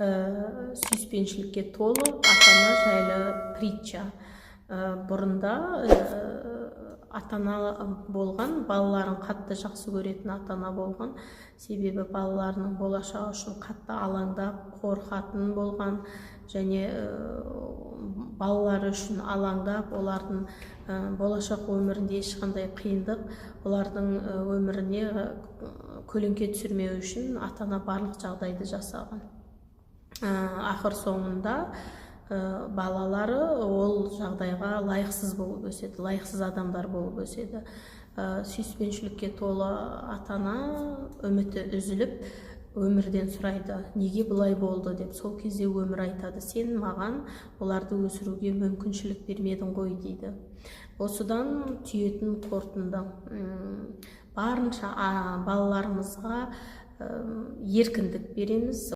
сүйіспеншілікке толы ата-ана жайлы притча. Бұрында ата-ана болған, балаларын қатты жақсы көретін ата-ана болған, себебі балаларының болашағы үшін қатты алаңдап, қорқатын болған, және балалары үшін алаңдап, олардың болашақ өмірінде ешқандай қиындық олардың өміріне көлеңке түсірмеу үшін ата-ана барлық жағдайды жасаған. Ақыр соңында балалары ол жағдайға лайықсыз болып өседі, лайықсыз адамдар болып өседі. Сүйіспеншілікке толы ата-ана үміті үзіліп, өмірден сұрайды, неге бұлай болды деп. Сол кезде өмір айтады, сен маған оларды өсіруге мүмкіншілік бермедің ғой дейді. Осыдан түйетін қорытынды, барынша балаларымызға еркіндік береміз.